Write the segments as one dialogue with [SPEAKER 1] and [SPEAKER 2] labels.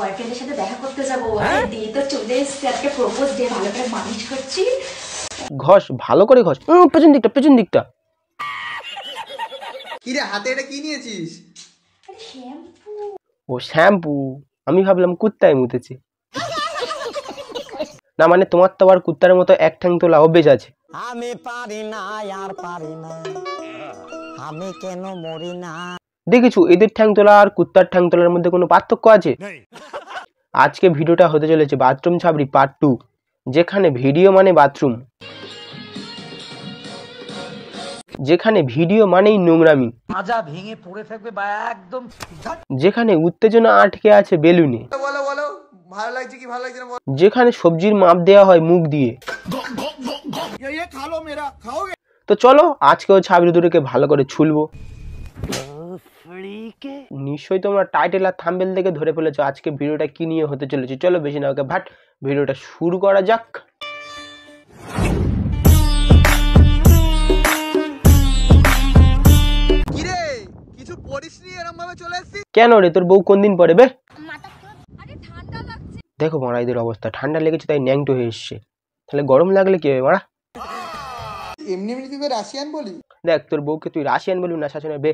[SPEAKER 1] বয়ফ্রেন্ডের সাথে দেখা করতে যাব, দিয়ে তো চলে এসেছে, আজকে প্রপোজ ডে, ভালো করে মালিশ করছি।
[SPEAKER 2] ঘষ ভালো করে ঘষ, পেছন দিকটা।
[SPEAKER 3] কি রে হাতে এটা কি নিয়েছিস?
[SPEAKER 1] আরে শ্যাম্পু।
[SPEAKER 2] ও শ্যাম্পু, আমি ভাবলাম কুত্তায় মুতেছে। না মানে তোমার তো আবার কুত্তার মতো এক ঠ্যাং তোলা অভ্যেস আছে।
[SPEAKER 4] আমি পারি না আর পারি না, আমি কেন মরি না।
[SPEAKER 2] দেখেছো এদের ঠ্যাং তোলা আর কুত্তার ঠ্যাং তোলার মধ্যে কোনো পার্থক্য আছে? আজকে ভিডিওটা হতে চলেছে বাথরুম ছাবড়ি পার্ট 2, যেখানে ভিডিও মানে বাথরুম, যেখানে ভিডিও মানেই নোংরামি,
[SPEAKER 5] মাজা ভেঙে পড়ে থাকবে বা একদম,
[SPEAKER 2] যেখানে উত্তেজনা আটকে আছে বেলুনে,
[SPEAKER 3] বলো বলো ভালো লাগছে কি ভালো লাগছে না,
[SPEAKER 2] যেখানে সবজির মাপ দেওয়া হয় মুখ দিয়ে। তো চলো আজকেও ছাবড়ি দুটোকে ভালো করে ছুলবো। নিশ্চয়ই তোমরা টাইটেল আর থাম্বনেল দেখে ধরে ফেলেছো আজকে ভিডিওটা কি নিয়ে হতে চলেছে। চলো বেশি না ওকে ভাট, ভিডিওটা শুরু করা যাক।
[SPEAKER 3] কি রে কিছু পড়িসনি এরকম ভাবে চলে এসেছিস?
[SPEAKER 2] কেন রে তোর বউ কোন দিন পরে বে? দেখো মারা এদের অবস্থা, ঠান্ডা লেগেছে তাই ন্যাংটো হয়ে এসছে, তাহলে গরম লাগলে কি হবে মারা?
[SPEAKER 3] এমনি এমনি তুই রাশিয়ান বলি?
[SPEAKER 2] দেখ তোর বউকে তুই রাশিয়ান বলবি না শাসনের বে,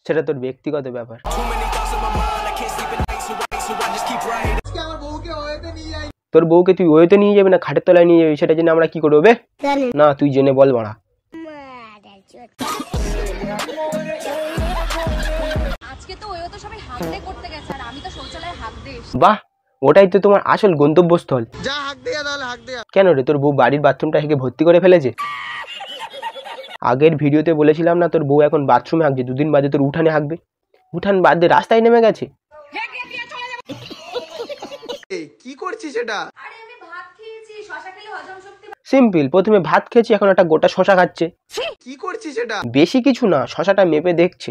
[SPEAKER 2] সেটা তোর ব্যক্তিগত ব্যাপার। তোর বউকে তুই ওয়েতে নিয়ে যাবি না খাটের তলায় নিয়ে যাবি, সেটা জেনে আমরা কি করবো বে? না তুই জেনে বল মারা।
[SPEAKER 1] আজকে তো ওই তো সবাই হাত দে করতে গেছে আর আমি তো শৌচালয়ে হাত দে।
[SPEAKER 2] বাহ, ওটাই তো তোমার আসল গন্তব্যস্থল।
[SPEAKER 3] যা হাক দে তাহলে হাক দে।
[SPEAKER 2] কেন রে তোর বউ বাড়ির বাথরুমটা হেঁকে ভর্তি করে ফেলেছে? আগের ভিডিওতে বলেছিলাম না তোর বউ এখন বাথরুমে হাঁকছে, দুদিন বাদে তোর উঠানে হাঁকবে। উঠান বাদ দিয়ে রাস্তায় নেমে গেছে।
[SPEAKER 3] কি করছিস এটা?
[SPEAKER 1] আরে আমি ভাত খেয়েছি, শশা খেলে হজম শক্তি।
[SPEAKER 2] সিম্পল, প্রথমে ভাত খেয়েছি এখন একটা গোটা শশা খাচ্ছে।
[SPEAKER 3] কি করছিস এটা?
[SPEAKER 2] বেশি কিছু না, শশাটা মেপে দেখছে।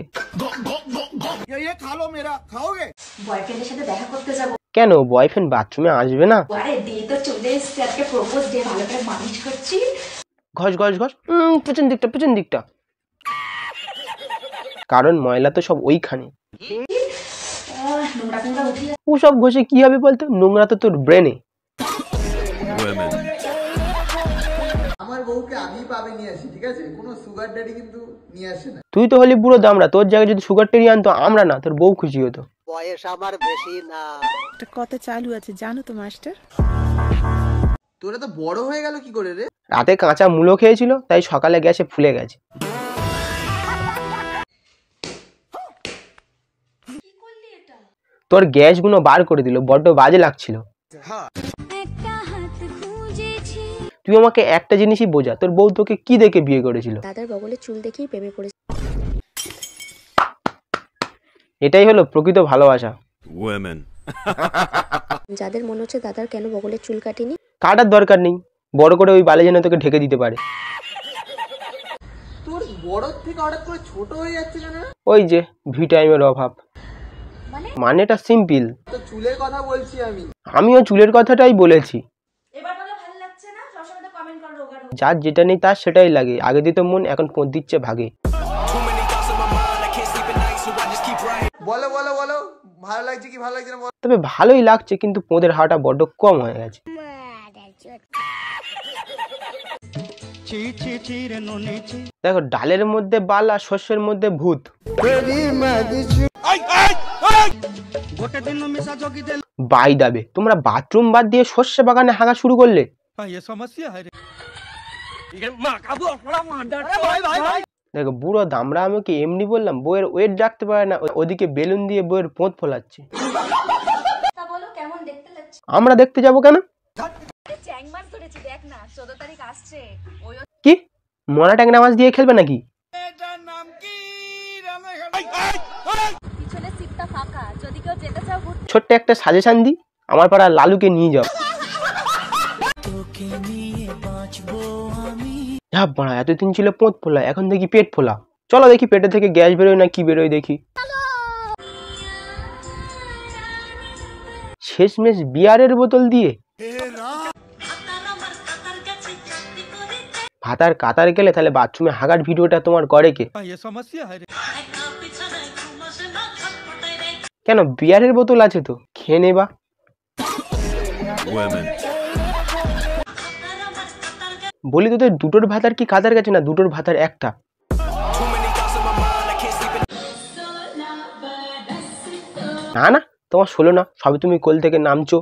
[SPEAKER 1] বয়ফ্রেন্ডের সাথে দেখা করতে যাব।
[SPEAKER 2] কেন বয়ফ্রেন্ড বাথরুমে আসবে না?
[SPEAKER 1] আরে দিয়ে তো চলে এসেছে, আজকে প্রপোজ ডে, ভালো করে মালিশ করছি।
[SPEAKER 2] ঘষ পেছন দিকটা, কারণ ময়লা তো সব ওইখানে।
[SPEAKER 1] নোংরা নোংরা উঠে
[SPEAKER 2] ও সব ঘষে কি হবে বলতো, নোংরা তো তোর ব্রেনে।
[SPEAKER 3] আমার বউকে আমি পাবে নিয়ে আসি, ঠিক আছে? কোনো সুগার ড্যাডি কিন্তু নিয়ে আসে না।
[SPEAKER 2] তুই তো হলি বুড়ো দামড়া, তোর জায়গায় যদি সুগার টেরি আনতো আমরা না, তোর বউ খুশি হতো।
[SPEAKER 4] বয়স আমার বেশি না।
[SPEAKER 6] একটা কথা চালু আছে জানো তো মাস্টার?
[SPEAKER 3] তোরা তো বড় হয়ে গেল কি করে রে?
[SPEAKER 2] রাতে কাঁচা মূলো খেয়েছিল তাই সকালে গ্যাসে ফুলে গেছে। তোর গ্যাসগুলো বার করে দিল, বড্ড বাজে লাগছিল। তুই আমাকে একটা জিনিসই বোঝা, তোর বউ তোকে কি দেখে বিয়ে করেছিল?
[SPEAKER 7] দাদার বগলে চুল দেখেই প্রেমে পড়েছে।
[SPEAKER 2] এটাই হলো প্রকৃত ভালোবাসা।
[SPEAKER 7] যাদের মনে হচ্ছে দাদার কেন বগলে চুল কাটেনি,
[SPEAKER 2] কাটার দরকার নেই, বড় করে ওই বালে যেন তোকে ঢেকে দিতে পারে।
[SPEAKER 3] তোর বড় থেকে হঠাৎ করে ছোট হয়ে যাচ্ছে কেন?
[SPEAKER 2] ওই যে ভিটামিনের অভাব। মানেটা সিম্পল।
[SPEAKER 3] তো চুলের কথা বলছি আমি।
[SPEAKER 2] আমিও চুলের কথাটাই বলেছি।
[SPEAKER 1] এবার বলে ভালো লাগছে না, সবসময় তো কমেন্ট করো রোগা রোগা।
[SPEAKER 2] যার যেটা নেই তার সেটাই লাগে, আগে দিত মন এখন পোঁত দিচ্ছে ভাগে।
[SPEAKER 3] বলো বলো বলো ভালো লাগছে কি ভালো লাগছে না?
[SPEAKER 2] তবে ভালোই লাগছে, কিন্তু পোঁদের হাওয়াটা বড্ড কম হয়ে গেছে। দেখো ডালের মধ্যে বাল আর শস্যের মধ্যে ভূত। বাই দাবে, তোমরা বাথরুম বাদ দিয়ে শস্য বাগানে হাগা শুরু করলে। দেখো বুড়ো দামড়া, আমি কি এমনি বললাম? বইয়ের ওয়েট রাখতে পারে না, ওদিকে বেলুন দিয়ে বইয়ের পোঁত ফোলাচ্ছে।
[SPEAKER 1] তা বলো কেমন দেখতে লাগছে?
[SPEAKER 2] আমরা দেখতে যাব কেন?
[SPEAKER 1] চ্যাং মাছ ধরেছি দেখ না, 14 তারিখ আসছে। ওই
[SPEAKER 2] কি মরা ট্যাংরা মাছ দিয়ে খেলবে নাকি?
[SPEAKER 1] পিছনে সিটটা ফাঁকা, যদি কেউ যেতে চাও ঘুরতে।
[SPEAKER 2] ছোট্ট একটা সাজেশন দি, আমার পাড়া লালুকে নিয়ে যাও। এতদিন ছিল পোঁত ফোলা, এখন দেখি পেট ফোলা। চলো দেখি পেটে থেকে গ্যাস বেরোয় না কি বেরোয় দেখি। শেষমেশ বিয়ারের বোতল দিয়ে ভাতার কাতার গেলে তাহলে বাথরুমে হাগার ভিডিওটা তোমার করে কে? কেন বিয়ারের বোতল আছে তো, খেয়ে নেবা। বলি তোদের দুটোর ভাতার কি কাদার কাছে না, দুটোর ভাতার একটা। না না তোমার 16 না, সবে তুমি কোল থেকে নামছো।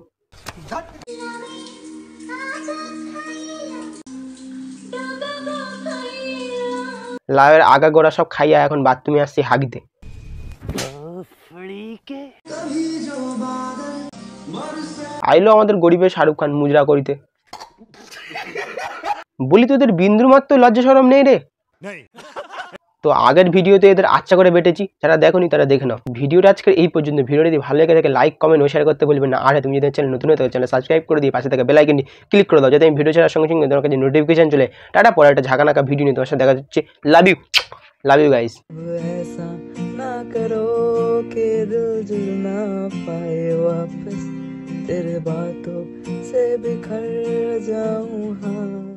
[SPEAKER 2] লাউয়ের আগা গোড়া সব খাইয়া এখন বাথরুমে আসছি হাগিতে। আইলো আমাদের গরিবের শাহরুখ খান মুজরা করিতে। বলি তোদের বিন্দুর মাত্র লজ্জা শরম নেই রে। তো আগের ভিডিওতে এদের আচ্ছা করে বেটেছি, যারা দেখোনি তারা দেখে নাও। ভিডিওটা আজকের এই পর্যন্ত। ভিডিওটি যদি ভালো লেগে থাকে লাইক কমেন্ট ও শেয়ার করতে বলবেন না। আর তুমি যদি চ্যানেল নতুন হয়ে থাকো চ্যানেল সাবস্ক্রাইব করে দিয়ে পাশে থেকে বেল আইকনটি ক্লিক করে দাও, যাতে আমি ভিডিও ছাড়ার সঙ্গে সঙ্গে তোমার কাছে নোটিফিকেশন চলে। টাটা, পরে একটা ঝাঁকানাকা ভিডিও নিয়ে তোমার সাথে দেখা যাচ্ছে। Love you guys.
[SPEAKER 8] ना करो के दिल जुड़ ना पाए वापस, तेरे बातों से बिखर जाऊं। हाँ